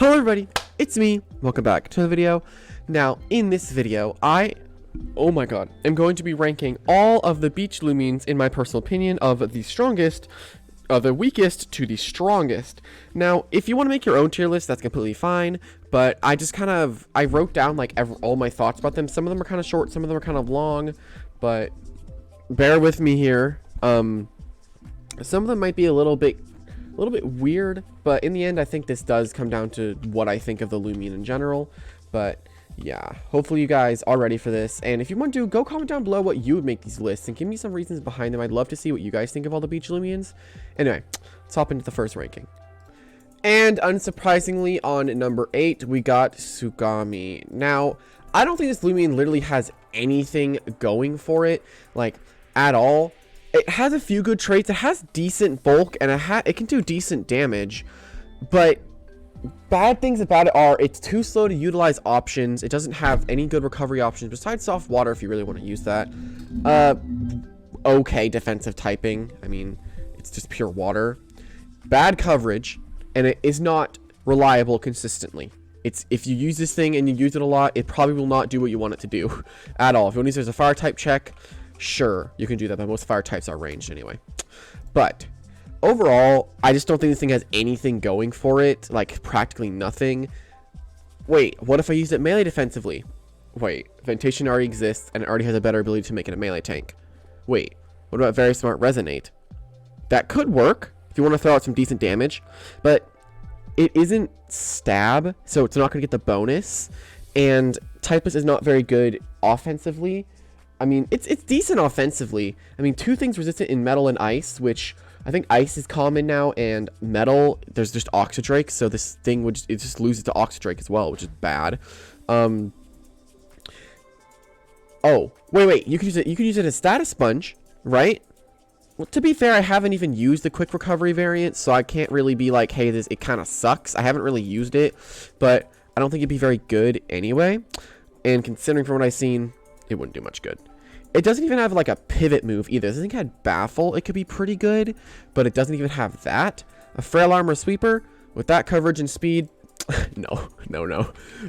Hello everybody, it's me. Welcome back to the video. Now, in this video, oh my god, am going to be ranking all of the Beach Loomians in my personal opinion of the strongest, the weakest to the strongest. Now, if you want to make your own tier list, that's completely fine, but I just I wrote down like all my thoughts about them. Some of them are kind of short, some of them are kind of long, but bear with me here. Some of them might be a little bit weird, but in the end I think this does come down to what I think of the Loomian in general. But yeah, hopefully you guys are ready for this, and if you want to, go comment down below what you would make these lists and give me some reasons behind them. I'd love to see what you guys think of all the Beach Loomians. Anyway, let's hop into the first ranking. And unsurprisingly, on number 8 we got Tsukami. Now, I don't think this Loomian literally has anything going for it, like, at all. It has a few good traits. It has decent bulk, and it can do decent damage, but bad things about it are it's too slow to utilize options. It doesn't have any good recovery options besides soft water if you really want to use that. Okay, defensive typing. I mean, it's just pure water. Bad coverage, and it is not reliable consistently. If you use this thing and you use it a lot, it probably will not do what you want it to do at all. If you want to use it as a fire type check, sure, you can do that, but most fire types are ranged anyway. But overall, I just don't think this thing has anything going for it, like practically nothing. Wait, what if I use it melee defensively? Wait, Ventation already exists, and it already has a better ability to make it a melee tank. Wait, what about Very Smart Resonate? That could work if you want to throw out some decent damage, but it isn't stab, so it's not going to get the bonus, and Typeless is not very good offensively. I mean, it's decent offensively. I mean, two things resistant in metal and ice, which I think ice is common now, and metal, there's just Oxydrake, so this thing would just lose it to Oxydrake as well, which is bad. Oh, wait, you could use it as Status Sponge, right? Well, to be fair, I haven't even used the quick recovery variant, so I can't really be like, hey, it kind of sucks. I haven't really used it, but I don't think it'd be very good anyway. And considering from what I've seen, it wouldn't do much good. It doesn't even have like a pivot move either. This thing had Baffle. It could be pretty good, but it doesn't even have that. A Frail Armor Sweeper with that coverage and speed. No.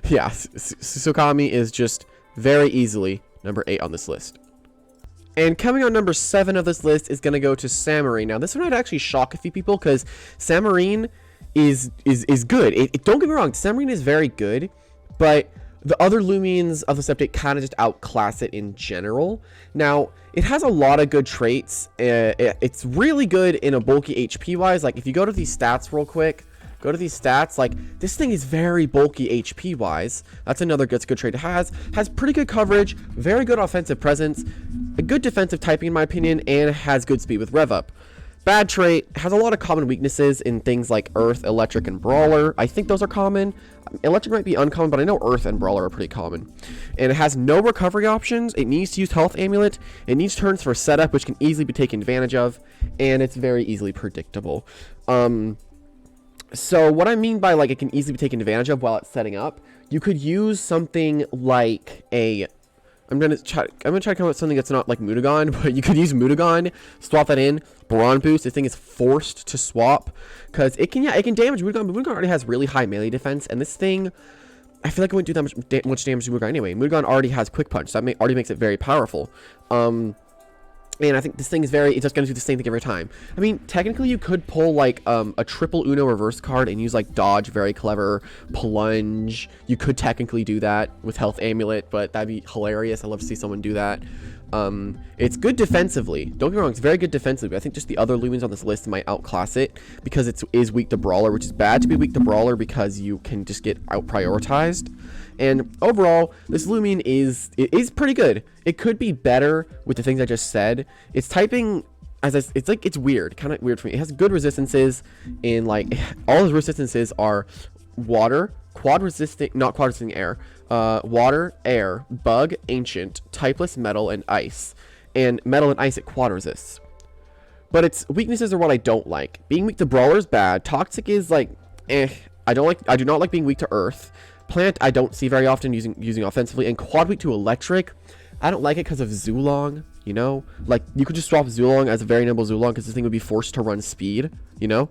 Yeah, Tsukami is just very easily number 8 on this list. And coming on number 7 of this list is going to go to Samarine. Now, this one would actually shock a few people because Samarine is good. Don't get me wrong, Samarine is very good, but the other Loomians of this update kind of just outclass it in general. Now, it has a lot of good traits. It's really good in a bulky HP wise. Like, if you go to these stats real quick, like, this thing is very bulky HP wise. That's another good trait it has. Has pretty good coverage, very good offensive presence, a good defensive typing in my opinion, and has good speed with rev up. Bad trait, has a lot of common weaknesses in things like Earth, Electric, and Brawler. I think those are common. Electric might be uncommon, but I know Earth and Brawler are pretty common. And it has no recovery options. It needs to use Health Amulet. It needs turns for setup, which can easily be taken advantage of. And it's very easily predictable. So what I mean by like it can easily be taken advantage of while it's setting up, you could use something like a... I'm gonna try to come up with something that's not like Mutagon, but you could use Mutagon, swap that in, Brawn Boost. This thing is forced to swap because it can damage Mutagon, but Mutagon already has really high melee defense, and this thing, I feel like it wouldn't do that much damage to Mutagon anyway. Mutagon already has Quick Punch, so that already makes it very powerful. And I think this thing is it's just going to do the same thing every time. I mean, technically you could pull like a triple Uno reverse card and use like Dodge, very clever, Plunge. You could technically do that with Health Amulet, but that'd be hilarious. I'd love to see someone do that. It's good defensively. Don't get me wrong, it's very good defensively. I think just the other Loomians on this list might outclass it because it is weak to Brawler, which is bad to be weak to Brawler because you can just get out-prioritized. And overall, this Loomian is pretty good. It could be better with the things I just said. It's typing, it's weird, kind of weird for me. It has good resistances in like, all its resistances are water, not quad resisting air, water, air, bug, ancient, typeless, metal, and ice. And metal and ice it quad resists. But its weaknesses are what I don't like. Being weak to Brawler is bad. Toxic is like, I do not like being weak to Earth. Plant I don't see very often using offensively, and quad weak to Electric. I don't like it because of Zulong, you know? Like, you could just swap Zulong as a very nimble Zulong because this thing would be forced to run speed, you know?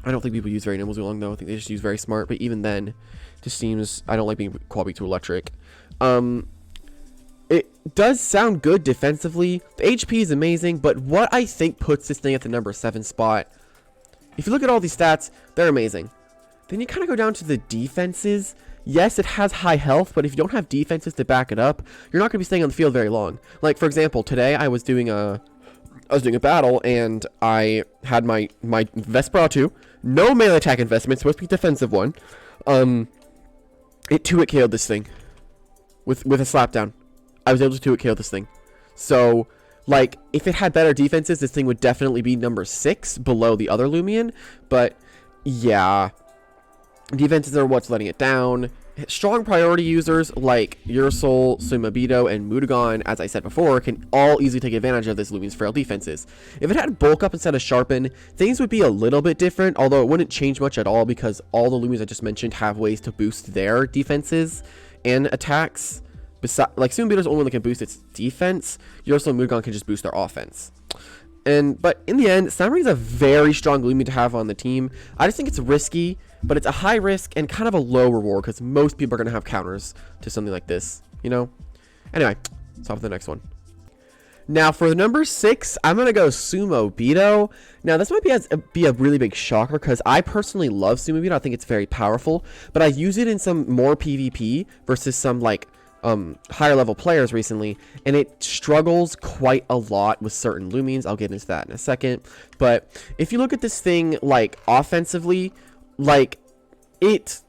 I don't think people use very nimble too long, though. I think they just use very smart. But even then, it just seems... I don't like being quality to electric. It does sound good defensively. The HP is amazing. But what I think puts this thing at the number 7 spot... If you look at all these stats, they're amazing. Then you kind of go down to the defenses. Yes, it has high health, but if you don't have defenses to back it up, you're not going to be staying on the field very long. Like, for example, today I was doing a battle, and I had my Vesper 2. No melee attack investment, supposed to be a defensive one. It 2-hit KO'd this thing. With a slapdown. I was able to 2-hit KO this thing. So... like, if it had better defenses, this thing would definitely be number 6 below the other Loomian. But, yeah. Defenses are what's letting it down. Strong priority users like YOOOO, Sumo, Beto, and Mudagon, as I said before, can all easily take advantage of this Loomian's frail defenses. If it had bulk up instead of sharpen, things would be a little bit different, although it wouldn't change much at all because all the Loomians I just mentioned have ways to boost their defenses and attacks. Like, Sumo Beeto's the only one that can boost its defense. YOOOO and Mudagon can just boost their offense. But in the end, Samurai is a very strong Loomian to have on the team. I just think it's risky, but it's a high risk and kind of a low reward because most people are going to have counters to something like this, you know? Anyway, let's off with the next one. Now, for the number 6, I'm going to go Sumo Beto. Now, this might be a really big shocker because I personally love Sumo Beto. I think it's very powerful, but I use it in some more PvP versus some, like, higher level players recently, and it struggles quite a lot with certain Loomians. I'll get into that in a second. But if you look at this thing, like, offensively, like, it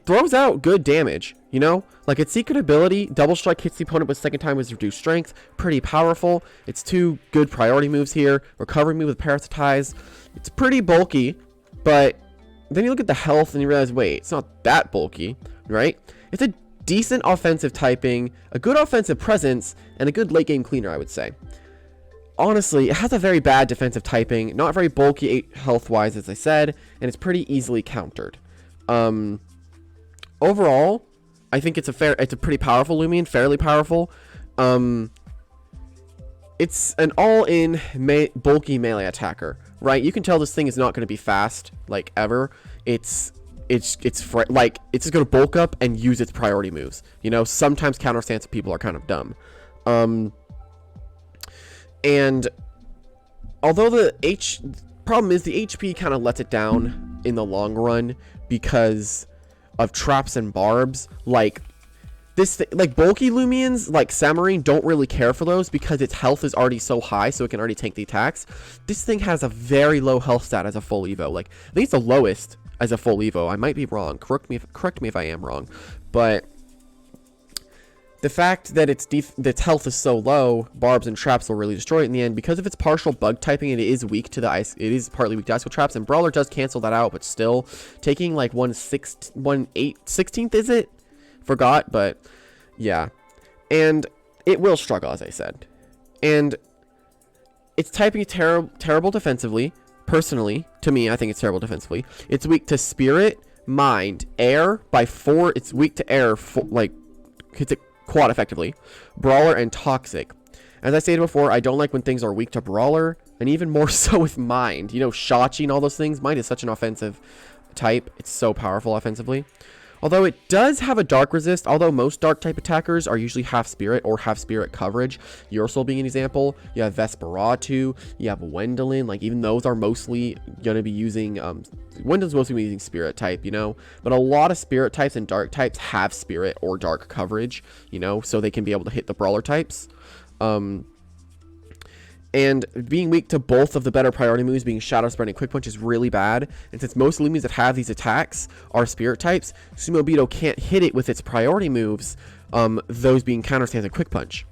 throws out good damage, you know? Like, its secret ability, double strike, hits the opponent with second time with reduced strength. Pretty powerful. It's 2 good priority moves here. Recovery move with parasitize. It's pretty bulky, but then you look at the health and you realize, wait, it's not that bulky, right? It's a decent offensive typing, a good offensive presence, and a good late game cleaner, I would say. Honestly, it has a very bad defensive typing, not very bulky health wise, as I said, and it's pretty easily countered. Overall, I think it's a pretty powerful Loomian, fairly powerful. It's an all-in bulky melee attacker, right? You can tell this thing is not going to be fast, like, ever. It's just going to bulk up and use its priority moves. You know, sometimes counter stance people are kind of dumb. And although the problem is the HP kind of lets it down in the long run because of traps and barbs. Like like bulky Loomians like Samarine don't really care for those because its health is already so high, so it can already tank the attacks. This thing has a very low health stat as a full evo. Like, I think it's the lowest as a full evo. I might be wrong. Correct me if I am wrong. But the fact that its health is so low, barbs and traps will really destroy it in the end. Because of its partial bug typing, it is weak to the ice. It is partly weak to ice traps, and Brawler does cancel that out. But still, taking like 1/16th, is it? Forgot, but yeah. And it will struggle, as I said. And its typing is terrible defensively. Personally, to me, I think it's terrible defensively. It's weak to Spirit, Mind, Air by 4. It's weak to Air, like, hits it quad effectively. Brawler and Toxic. As I stated before, I don't like when things are weak to Brawler, and even more so with Mind. You know, Shachi and all those things. Mind is such an offensive type. It's so powerful offensively. Although it does have a dark resist, although most dark type attackers are usually half spirit or half spirit coverage. Yoursoul being an example. You have Vesperatu, you have Wendelin, like even those are mostly going to be using, Wendelin's mostly using spirit type, you know. But a lot of spirit types and dark types have spirit or dark coverage, you know, so they can be able to hit the brawler types. And being weak to both of the better priority moves, being Shadow Spread and Quick Punch, is really bad. And since most Loomians that have these attacks are Spirit types, Sumo Beto can't hit it with its priority moves, those being Counter Stance and Quick Punch.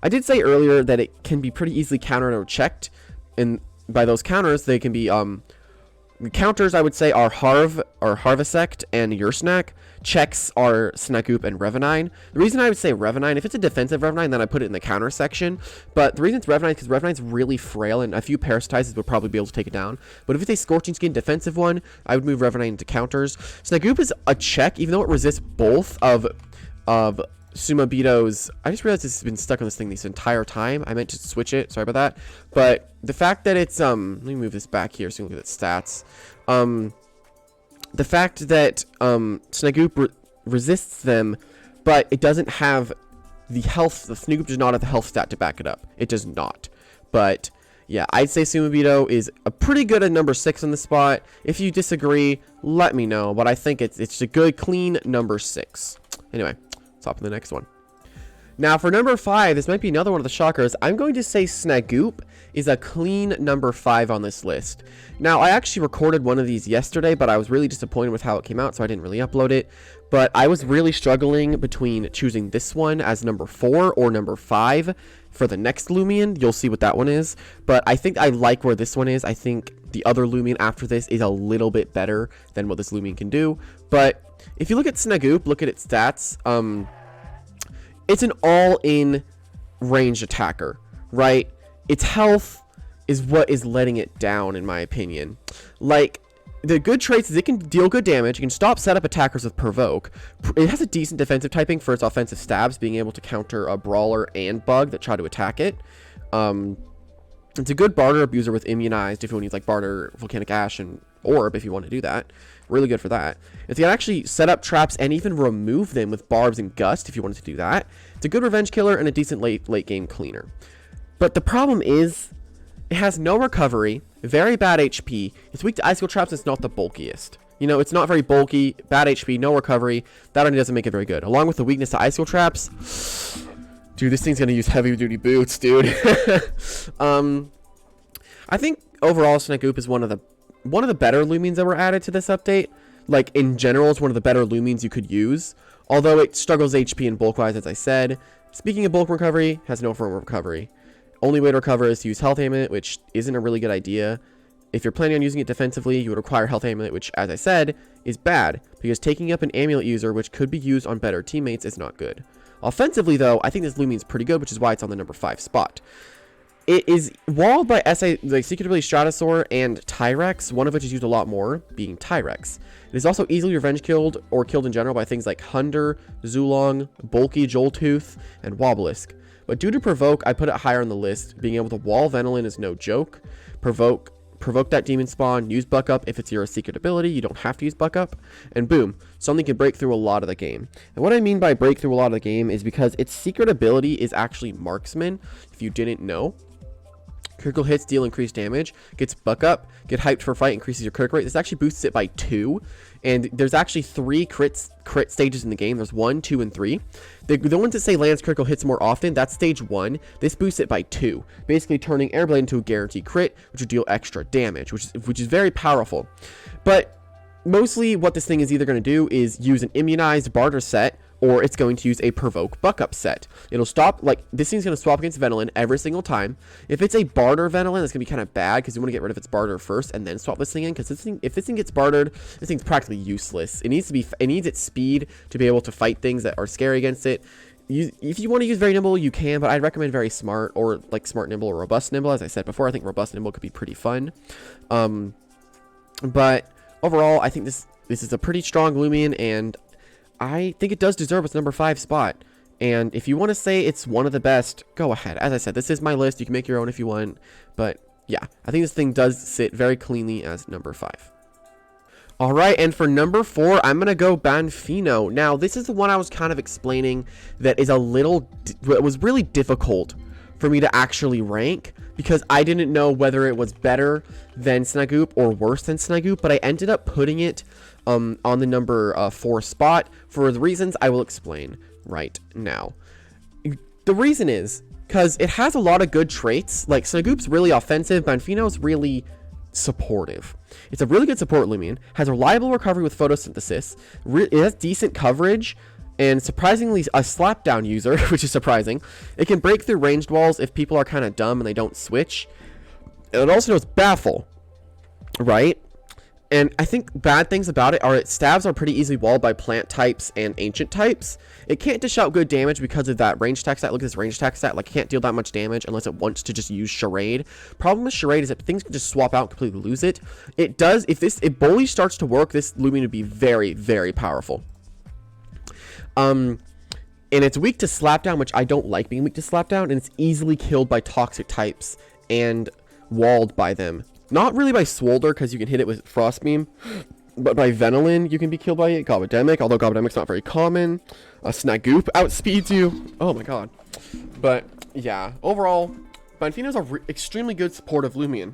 I did say earlier that it can be pretty easily countered or checked, and by those counters, they can be, the counters, I would say, are Harvesect and Yursnack. Checks are Snagoob and Revenine. The reason I would say Revenine, if it's a defensive Revenine, then I put it in the counter section. But the reason it's Revenine is because Revenine's really frail, and a few Parasitizes would probably be able to take it down. But if it's a Scorching Skin defensive one, I would move Revenine into counters. Snagoob is a check, even though it resists both of Sumo Beto's, I just realized this has been stuck on this thing this entire time. I meant to switch it. Sorry about that. But the fact that it's, let me move this back here so you can look at the stats. The fact that, Snagoob resists them, but it doesn't have the health, the Snagoob does not have the health stat to back it up. It does not. But, yeah, I'd say Sumo Beto is a pretty good at number 6 on the spot. If you disagree, let me know. But I think it's a good, clean number 6. Anyway, let's hop on the next one. Now, for number 5, this might be another one of the shockers. I'm going to say Snagoob is a clean number 5 on this list. Now, I actually recorded one of these yesterday, but I was really disappointed with how it came out, so I didn't really upload it. But I was really struggling between choosing this one as number 4 or number 5 for the next Loomian. You'll see what that one is. But I think I like where this one is. I think the other Loomian after this is a little bit better than what this Loomian can do. But if you look at Snagoob, look at its stats, it's an all-in ranged attacker, right? Its health is what is letting it down, in my opinion. Like, the good traits is it can deal good damage, it can stop setup attackers with provoke. It has a decent defensive typing for its offensive stabs, being able to counter a brawler and bug that try to attack it. It's a good barter abuser with immunized if you want to use like barter, volcanic ash, and orb if you want to do that. Really good for that. It can actually set up traps and even remove them with barbs and gust if you wanted to do that. It's a good revenge killer and a decent late game cleaner. But the problem is it has no recovery, very bad HP. It's weak to icicle traps. It's not the bulkiest. You know, it's not very bulky, bad HP, no recovery. That only doesn't make it very good. Along with the weakness to icicle traps, dude, this thing's gonna use heavy duty boots, dude. I think overall Snagoob is one of the better Loomians that were added to this update. Like, in general, it's one of the better Loomians you could use. Although it struggles HP and bulk-wise, as I said. Speaking of bulk recovery, has no form of recovery. Only way to recover is to use Health Amulet, which isn't a really good idea. If you're planning on using it defensively, you would require Health Amulet, which, as I said, is bad. Because taking up an Amulet user, which could be used on better teammates, is not good. Offensively, though, I think this Loomian's pretty good, which is why it's on the number 5 spot. It is walled by Secret Ability Stratosaur and Tyrex, one of which is used a lot more, being Tyrex. It is also easily revenge killed or killed in general by things like Hunder, Zulong, Bulky Joltooth, and Wobblisk. But due to Provoke, I put it higher on the list. Being able to wall Venolin is no joke. Provoke that demon spawn, use Buck Up if it's your secret ability. You don't have to use Buck Up. And boom, something can break through a lot of the game. And what I mean by break through a lot of the game is because its secret ability is actually Marksman, if you didn't know. Critical hits deal increased damage, gets Buck Up, get hyped for fight, increases your crit rate. This actually boosts it by 2, and there's actually 3 crit stages in the game. There's 1, 2, and 3. The ones that say lands critical hits more often, that's stage 1. This boosts it by 2, basically turning Airblade into a guaranteed crit, which would deal extra damage, which is very powerful. But mostly what this thing is either going to do is use an immunized barter set, or it's going to use a provoke buck up set. It'll stop, like, this thing's going to swap against Venolin every single time. If it's a barter Venolin, that's going to be kind of bad, because you want to get rid of its barter first and then swap this thing in, because if this thing gets bartered, this thing's practically useless. It needs its speed to be able to fight things that are scary against it. If you want to use very nimble, you can, but I'd recommend very smart, or like smart nimble or robust nimble. As I said before, I think robust nimble could be pretty fun. But overall, I think this is a pretty strong Loomian, and I think it does deserve its number 5 spot. And if you want to say it's one of the best, go ahead. As I said, this is my list. You can make your own if you want. But yeah, I think this thing does sit very cleanly as number 5. All right, and for number 4, I'm going to go Banfino. Now, this is the one I was kind of explaining that is it was really difficult for me to actually rank, because I didn't know whether it was better than Snagoob or worse than Snagoob, but I ended up putting it on the number 4 spot for the reasons I will explain right now. The reason is because it has a lot of good traits. Like, Snagoob's really offensive, Banfino's really supportive. It's a really good support Loomian, has reliable recovery with photosynthesis, it has decent coverage, and surprisingly a slapdown user, which is surprising. It can break through ranged walls if people are kind of dumb and they don't switch. And it also knows Baffle, right? And I think bad things about it are its stabs are pretty easily walled by plant types and ancient types. It can't dish out good damage because of that range attack stat. Look at this range attack stat. Like, it can't deal that much damage unless it wants to just use Charade. Problem with Charade is that things can just swap out and completely lose it. It does, if Bully starts to work, this Loomian would be very, very powerful. And it's weak to Slapdown, which I don't like being weak to Slapdown, and it's easily killed by toxic types and walled by them. Not really by Swolder, because you can hit it with Frost Beam, but by Venilin, you can be killed by it. Gobodemic, although Gobodemic's not very common. Snagoob outspeeds you. Oh my god. But, yeah. Overall, Banfino's an extremely good supportive Loomian.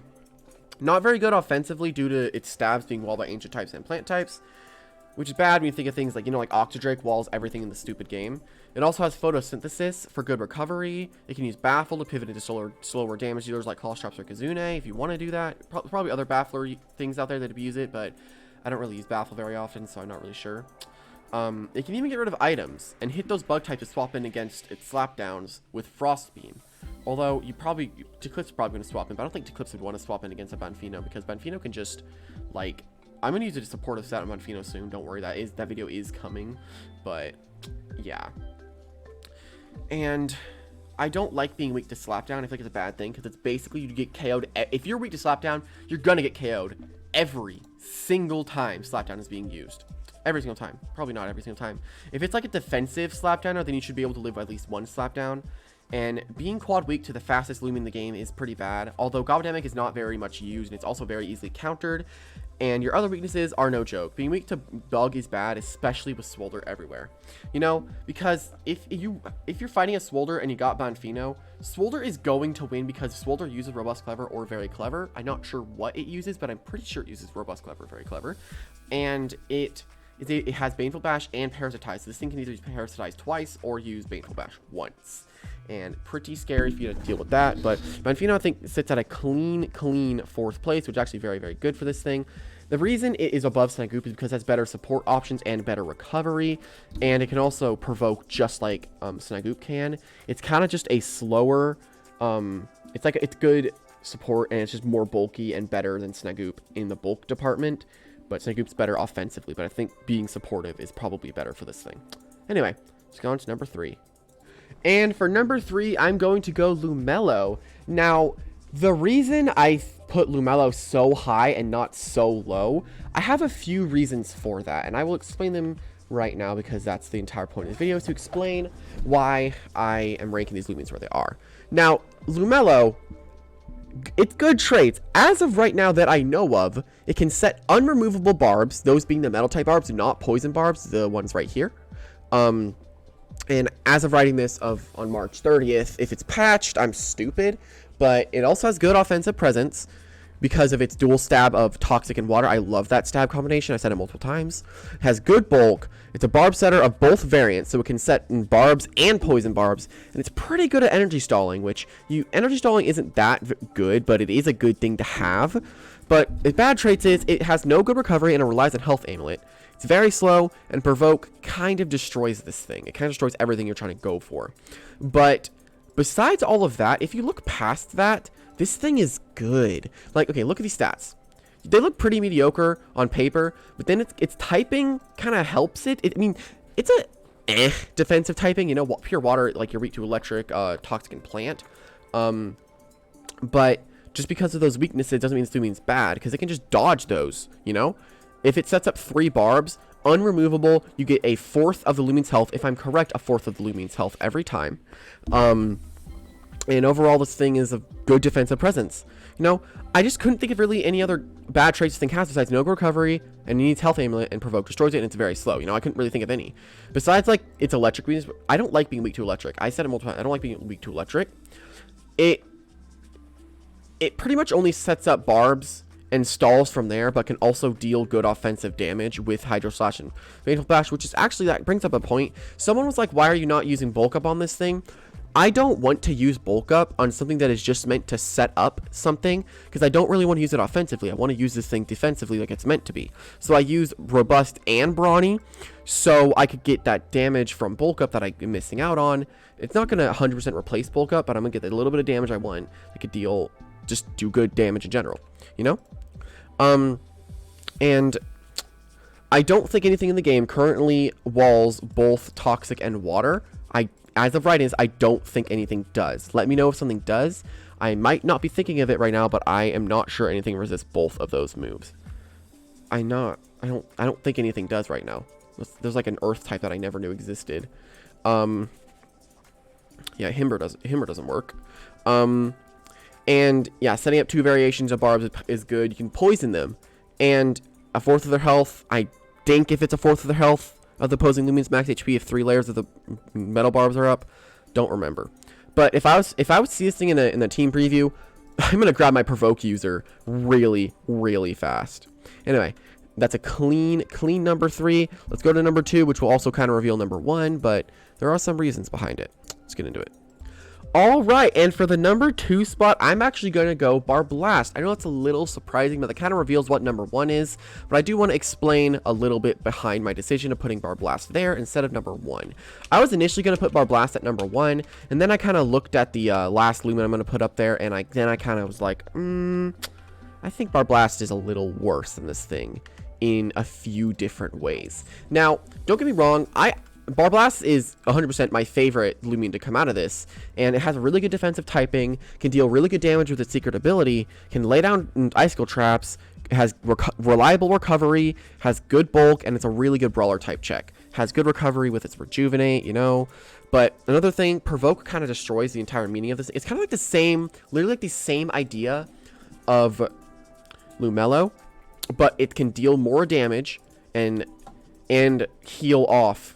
Not very good offensively due to its stabs being walled by ancient types and plant types, which is bad when you think of things like, you know, like Octodrake walls everything in the stupid game. It also has photosynthesis for good recovery. It can use Baffle to pivot into slower damage dealers like Clawstraps or Kazune if you want to do that. Probably other Baffler things out there that abuse it, but I don't really use Baffle very often, so I'm not really sure. It can even get rid of items and hit those bug types to swap in against its Slapdowns with Frost Beam. Although, Teclipse probably going to swap in, but I don't think Teclipse would want to swap in against a Banfino, because Banfino can just, like, I'm going to use it to support a stat on Banfino soon, don't worry, that video is coming, but, yeah. And I don't like being weak to Slapdown. I feel like it's a bad thing, because it's basically you get KO'd. If you're weak to Slapdown, you're going to get KO'd every single time Slapdown is being used. Every single time. Probably not every single time. If it's like a defensive Slapdowner, then you should be able to live with at least one Slapdown. And being quad weak to the fastest Loomian in the game is pretty bad. Although Gobodemic is not very much used, and it's also very easily countered. And your other weaknesses are no joke. Being weak to Bug is bad, especially with Swolder everywhere. You know, because if you're fighting a Swolder and you got Banfino, Swolder is going to win because Swolder uses Robust, Clever, or Very Clever. I'm not sure what it uses, but I'm pretty sure it uses Robust, Clever, Very Clever. And it has Baneful Bash and Parasitize. So this thing can either use Parasitize twice or use Baneful Bash once. And pretty scary for you to deal with that. But Banfino, I think, sits at a clean 4th place, which is actually very, very good for this thing. The reason it is above Snagoob is because it has better support options and better recovery. And it can also provoke just like Snagoob can. It's kind of just a slower... it's good support, and it's just more bulky and better than Snagoob in the bulk department. But Snagoob's better offensively, but I think being supportive is probably better for this thing. Anyway, let's go on to number 3. And for number 3, I'm going to go Lumello. Now, the reason I put Lumello so high and not so low, I have a few reasons for that, and I will explain them right now because that's the entire point of this video, is to explain why I am ranking these Loomians where they are. Now, Lumello, it's good traits. As of right now that I know of, it can set unremovable barbs, those being the metal type barbs, not poison barbs, the ones right here. And as of writing this on March 30th, if it's patched, I'm stupid, but it also has good offensive presence because of its dual stab of Toxic and Water. I love that stab combination. I said it multiple times. It has good bulk. It's a barb setter of both variants, so it can set in barbs and poison barbs, and it's pretty good at energy stalling, which energy stalling isn't that good, but it is a good thing to have. But its bad traits is it has no good recovery and it relies on Health Amulet. It's very slow, and Provoke kind of destroys this thing. It kind of destroys everything you're trying to go for. But besides all of that, if you look past that, this thing is good. Like, okay, look at these stats. They look pretty mediocre on paper, but then its typing kind of helps it. I mean, it's a defensive typing, you know, pure water, like you're weak to electric, toxic, and plant. But just because of those weaknesses doesn't mean this means bad, because it can just dodge those, you know? If it sets up 3 barbs, unremovable, you get a 4th of the Loomian's health. If I'm correct, a 4th of the Loomian's health every time. And overall, this thing is a good defensive presence. You know, I just couldn't think of really any other bad traits this thing has besides no recovery, and it needs Health Amulet, and Provoke destroys it, and it's very slow. You know, I couldn't really think of any. Besides, like, its electric weakness, I don't like being weak to electric. I said it multiple times. I don't like being weak to electric. It pretty much only sets up barbs and stalls from there, but can also deal good offensive damage with Hydro Slash and Baneful Bash, which is actually, that brings up a point. Someone was like, why are you not using Bulk Up on this thing? I don't want to use Bulk Up on something that is just meant to set up something, because I don't really want to use it offensively. I want to use this thing defensively like it's meant to be. So I use Robust and Brawny, so I could get that damage from Bulk Up that I'm missing out on. It's not going to 100% replace Bulk Up, but I'm going to get a little bit of damage I want. I could just do good damage in general, you know? And I don't think anything in the game currently walls both Toxic and Water. As of writing this, I don't think anything does. Let me know if something does. I might not be thinking of it right now, but I am not sure anything resists both of those moves. I don't think anything does right now. There's like an Earth type that I never knew existed. Yeah, Himber doesn't work. And yeah, setting up 2 variations of barbs is good. You can poison them, and a fourth of their health. I think if it's a fourth of their health of the opposing Loomian's max HP, if 3 layers of the metal barbs are up, don't remember. But if I was to see this thing in a team preview, I'm gonna grab my provoke user really, really fast. Anyway, that's a clean number 3. Let's go to number 2, which will also kind of reveal number 1, but there are some reasons behind it. Let's get into it. All right, and for the number 2 spot, I'm actually going to go Barblast. I know it's a little surprising, but that kind of reveals what number 1 is, but I do want to explain a little bit behind my decision of putting Barblast there instead of number 1. I was initially going to put Barblast at number 1, and then I kind of looked at the last Lumen I'm going to put up there, and then I kind of was like, I think Barblast is a little worse than this thing in a few different ways. Now, don't get me wrong, Barblast is 100% my favorite Loomian to come out of this, and it has a really good defensive typing, can deal really good damage with its secret ability, can lay down icicle traps, has reliable recovery, has good bulk, and it's a really good brawler type check. Has good recovery with its rejuvenate, you know. But another thing, provoke kind of destroys the entire meaning of this. It's kind of like the same, literally like the same idea of Lumello, but it can deal more damage and heal off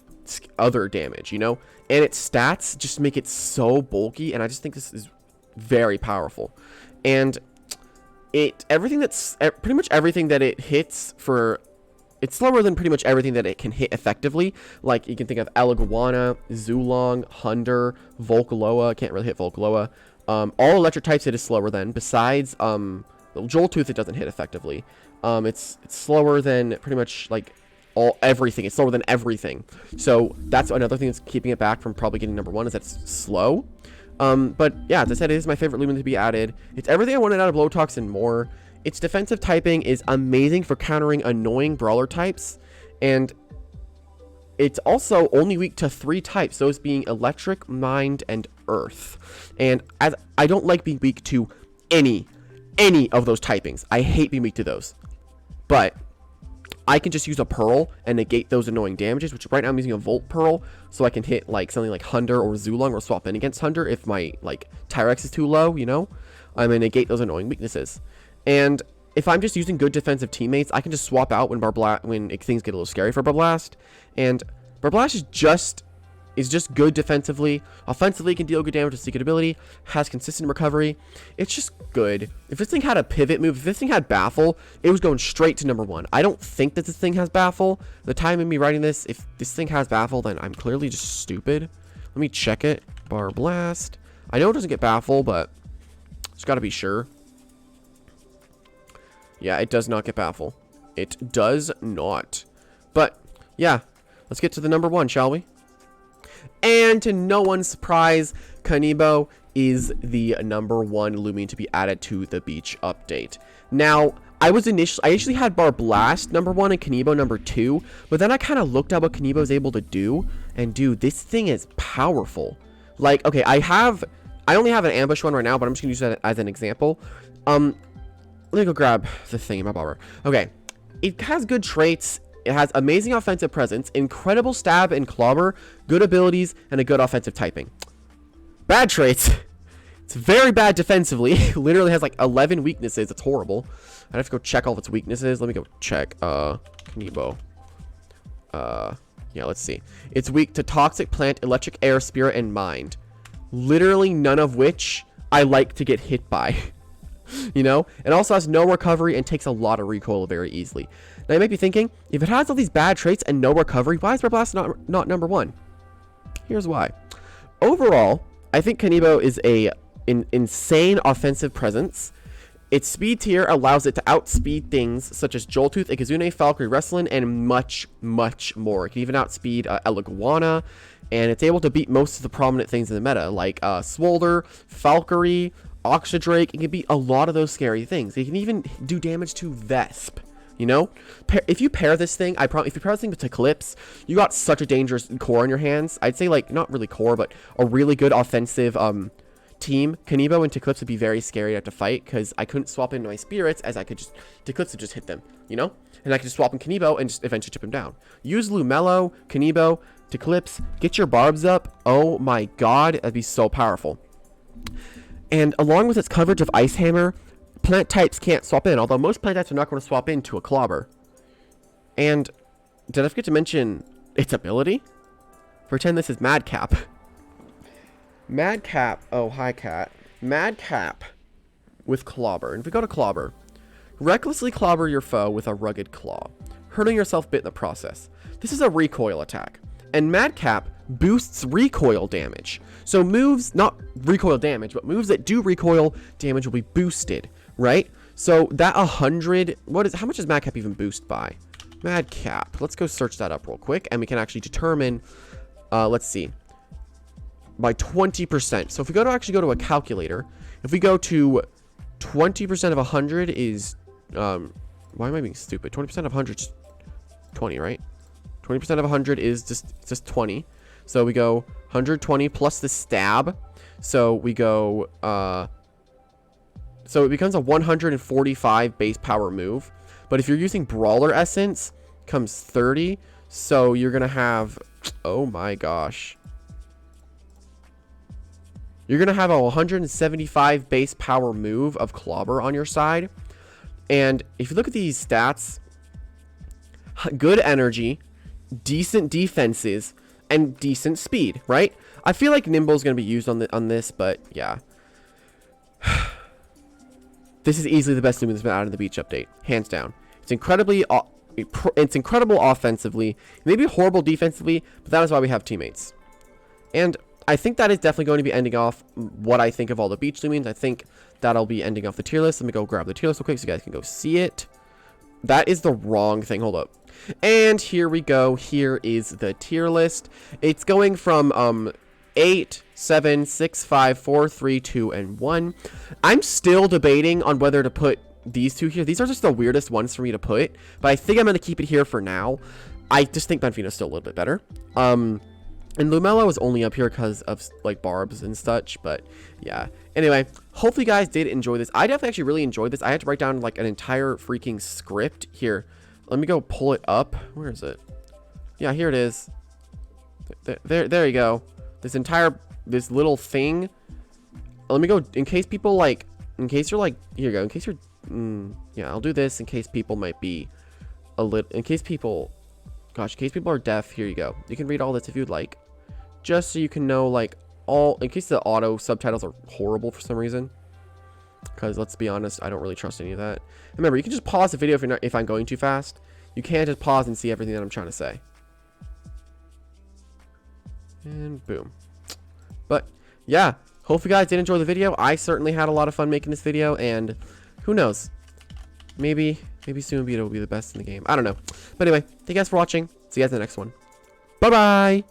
other damage, you know, and its stats just make it so bulky, and I just think this is very powerful. And pretty much everything that it hits for, it's slower than pretty much everything that it can hit effectively. Like, you can think of Eliguana, Zulong, Hunder, Volcaloa. Can't really hit Volcaloa. All electric types it is slower than, besides Joltooth it doesn't hit effectively. It's slower than pretty much like everything. It's slower than everything. So that's another thing that's keeping it back from probably getting number 1, is that it's slow. But yeah, as I said, it is my favorite Lumen to be added. It's everything I wanted out of Blowtox and more. Its defensive typing is amazing for countering annoying brawler types, and it's also only weak to 3 types, those being electric, mind, and earth. And as I don't like being weak to any of those typings. I hate being weak to those. But I can just use a Pearl and negate those annoying damages, which right now I'm using a Volt Pearl, so I can hit like something like Hunder or Zulong, or swap in against Hunder if my like Tyrex is too low, you know? I'm going to negate those annoying weaknesses. And if I'm just using good defensive teammates, I can just swap out when things get a little scary for Barblast. And Barblast is just good defensively. Offensively, it can deal good damage with secret ability, has consistent recovery. It's just good. If this thing had a pivot move, if this thing had Baffle, it was going straight to number 1. I don't think that this thing has Baffle. The time of me writing this, if this thing has Baffle, then I'm clearly just stupid. Let me check it. Barblast. I know it doesn't get Baffle, but just gotta be sure. Yeah, it does not get Baffle. It does not. But, yeah. Let's get to the number 1, shall we? And to no one's surprise, Kanibo is the number 1 Loomian to be added to the Beach update. Now, I initially had Barblast number 1 and Kanibo number 2, but then I kind of looked at what Kanibo is able to do, and dude, this thing is powerful. Like, okay, I only have an ambush one right now, but I'm just gonna use that as an example. Let me go grab the thing in my bobber. Okay, it has good traits. It has amazing offensive presence, incredible stab and clobber, good abilities, and a good offensive typing. Bad traits. It's very bad defensively. Literally has like 11 weaknesses. It's horrible. I have to go check all of its weaknesses. Let me go check. Kanibo. Yeah, let's see. It's weak to toxic plant, electric, air, spirit, and mind. Literally none of which I like to get hit by. You know? It also has no recovery and takes a lot of recoil very easily. Now you might be thinking, if it has all these bad traits and no recovery, why is Barblast not number 1? Here's why. Overall, I think Kanibo is an insane offensive presence. Its speed tier allows it to outspeed things such as Joltooth, Ikazune, Valkyrie, Wrestling, and much, much more. It can even outspeed Eliguana, and it's able to beat most of the prominent things in the meta, like Swolder, Valkyrie, Oxydrake. It can beat a lot of those scary things. It can even do damage to Vesp. You know, if you pair this thing, I promise, if you pair this thing with Eclipse, you got such a dangerous core in your hands. I'd say, like, not really core, but a really good offensive team, Kanibo and Eclipse would be very scary to have to fight because I couldn't swap into my spirits as I could just, Eclipse would just hit them, you know? And I could just swap in Kanibo and just eventually chip him down. Use Lumello, Kanibo, Eclipse, get your barbs up. Oh my god, that'd be so powerful. And along with its coverage of Ice Hammer, plant types can't swap in, although most plant types are not going to swap into a Clobber. And did I forget to mention its ability? Pretend this is Madcap. Madcap, oh hi cat. Madcap with Clobber. And if we go to Clobber, recklessly clobber your foe with a rugged claw, hurting yourself a bit in the process. This is a recoil attack, and Madcap boosts recoil damage. So moves, not recoil damage, but moves that do recoil damage will be boosted, right? So that 100, how much does Madcap even boost by? Madcap, let's go search that up real quick, and we can actually determine, let's see, by 20%. So if we actually go to a calculator, if we go to 20% of 100 is, why am I being stupid? 20% of 100 is 20, right? 20% of 100 is just 20. So we go 120 plus the stab. So we go, so it becomes a 145 base power move. But if you're using Brawler Essence, comes 30. So you're going to have, oh my gosh. You're going to have a 175 base power move of Clobber on your side. And if you look at these stats, good energy, decent defenses, and decent speed, right? I feel like Nimble is going to be used on this, but yeah. This is easily the best Loomian that's been out of the Beach update, hands down. It's incredible offensively, maybe horrible defensively, but that is why we have teammates. And I think that is definitely going to be ending off what I think of all the Beach Loomians. I think that'll be ending off the tier list. Let me go grab the tier list real quick so you guys can go see it. That is the wrong thing. Hold up. And here we go. Here is the tier list. It's going from 8, 7, 6, 5, 4, 3, 2, and 1. I'm still debating on whether to put these two here. These are just the weirdest ones for me to put, but I think I'm going to keep it here for now. I just think Banfino is still a little bit better. And Lumello is only up here because of, like, barbs and such, but, yeah. Anyway, hopefully you guys did enjoy this. I definitely actually really enjoyed this. I had to write down, like, an entire freaking script. Here, let me go pull it up. Where is it? Yeah, here it is. There you go. This little thing. Let me go, in case people, like, in case you're, like, here you go. In case you're, yeah, I'll do this in case people might be a little, in case people... Gosh, in case people are deaf, here you go. You can read all this if you'd like. Just so you can know, like, in case the auto subtitles are horrible for some reason. Because, let's be honest, I don't really trust any of that. And remember, you can just pause the video if I'm going too fast. You can't just pause and see everything that I'm trying to say. And boom. But, yeah. Hope you guys did enjoy the video. I certainly had a lot of fun making this video. And, who knows? Maybe soon Beto will be the best in the game. I don't know. But anyway, thank you guys for watching. See you guys in the next one. Bye-bye!